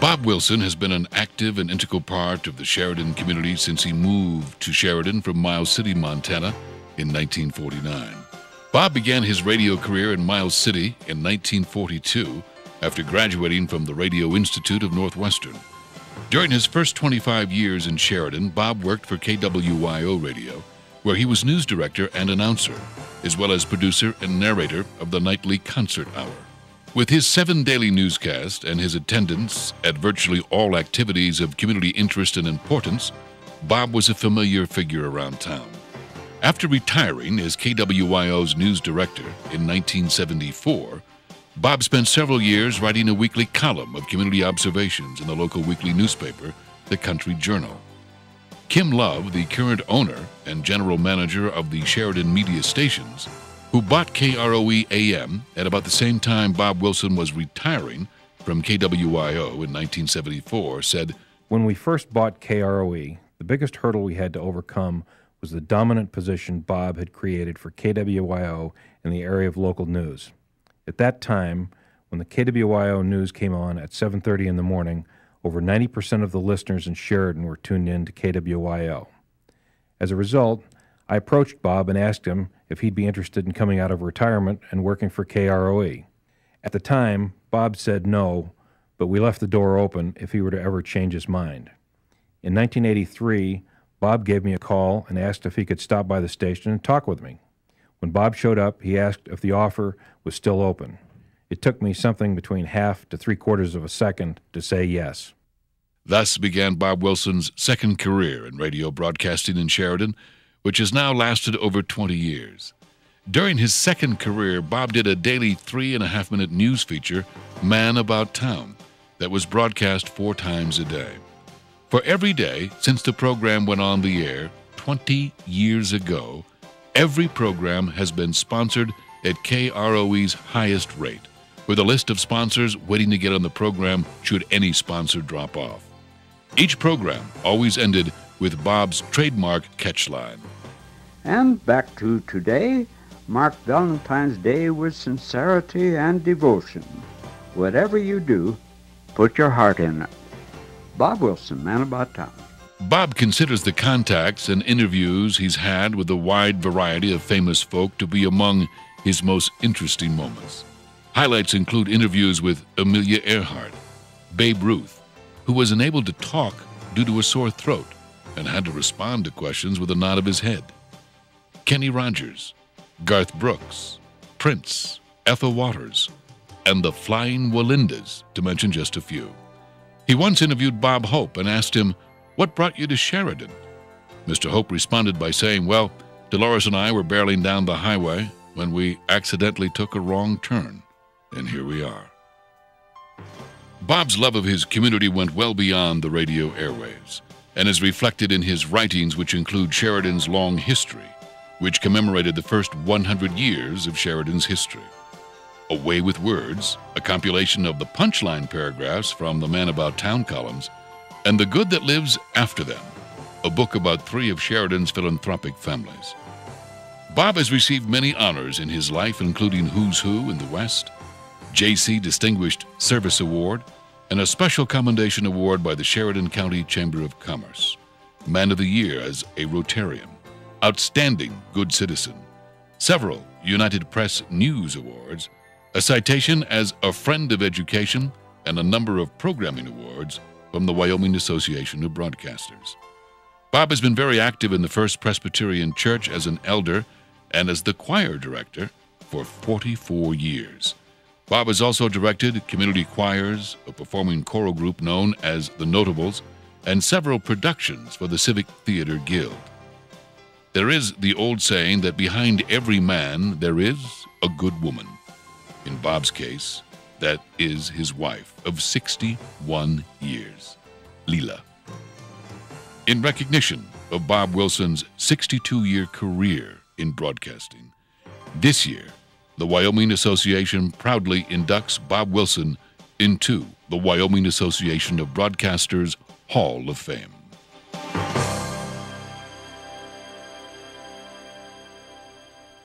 Bob Wilson has been an active and integral part of the Sheridan community since he moved to Sheridan from Miles City, Montana in 1949. Bob began his radio career in Miles City in 1942 after graduating from the Radio Institute of Northwestern. During his first 25 years in Sheridan, Bob worked for KWYO Radio, where he was news director and announcer, as well as producer and narrator of the nightly concert hour. With his 7 daily newscasts and his attendance at virtually all activities of community interest and importance, Bob was a familiar figure around town. After retiring as KWYO's news director in 1974, Bob spent several years writing a weekly column of community observations in the local weekly newspaper, The Country Journal. Kim Love, the current owner and general manager of the Sheridan media stations, who bought KROE-AM at about the same time Bob Wilson was retiring from KWYO in 1974, said, "When we first bought KROE, the biggest hurdle we had to overcome was the dominant position Bob had created for KWYO in the area of local news. At that time, when the KWYO news came on at 7:30 in the morning, over 90% of the listeners in Sheridan were tuned in to KWYO. As a result, I approached Bob and asked him if he'd be interested in coming out of retirement and working for KROE. At the time, Bob said no, but we left the door open if he were to ever change his mind. In 1983, Bob gave me a call and asked if he could stop by the station and talk with me. When Bob showed up, he asked if the offer was still open. It took me something between half to 3/4 of a second to say yes." Thus began Bob Wilson's second career in radio broadcasting in Sheridan, which has now lasted over 20 years. During his second career, Bob did a daily 3.5-minute news feature, Man About Town, that was broadcast 4 times a day. For every day since the program went on the air 20 years ago, every program has been sponsored at KROE's highest rate, with a list of sponsors waiting to get on the program should any sponsor drop off. Each program always ended with Bob's trademark catchline. And back to today, mark Valentine's Day with sincerity and devotion. Whatever you do, put your heart in it. Bob Wilson, Man About Town. Bob considers the contacts and interviews he's had with a wide variety of famous folk to be among his most interesting moments. Highlights include interviews with Amelia Earhart, Babe Ruth, who was unable to talk due to a sore throat and had to respond to questions with a nod of his head, Kenny Rogers, Garth Brooks, Prince, Ethel Waters, and the Flying Wallendas, to mention just a few. He once interviewed Bob Hope and asked him, "What brought you to Sheridan?" Mr. Hope responded by saying, "Well, Dolores and I were barreling down the highway when we accidentally took a wrong turn, and here we are." Bob's love of his community went well beyond the radio airwaves and is reflected in his writings, which include Sheridan's Long History, which commemorated the first 100 years of Sheridan's history. A Way with Words, a compilation of the punchline paragraphs from the Man About Town columns, and The Good That Lives After Them, a book about 3 of Sheridan's philanthropic families. Bob has received many honors in his life, including Who's Who in the West, J.C. Distinguished Service Award, and a Special Commendation Award by the Sheridan County Chamber of Commerce, Man of the Year as a Rotarian, Outstanding Good Citizen, several United Press News Awards, a citation as a Friend of Education, and a number of programming awards from the Wyoming Association of Broadcasters. Bob has been very active in the First Presbyterian Church as an elder and as the choir director for 44 years. Bob has also directed community choirs, a performing choral group known as the Notables, and several productions for the Civic Theater Guild. There is the old saying that behind every man there is a good woman. In Bob's case, that is his wife of 61 years, Leela. In recognition of Bob Wilson's 62-year career in broadcasting, this year, the Wyoming Association proudly inducts Bob Wilson into the Wyoming Association of Broadcasters Hall of Fame.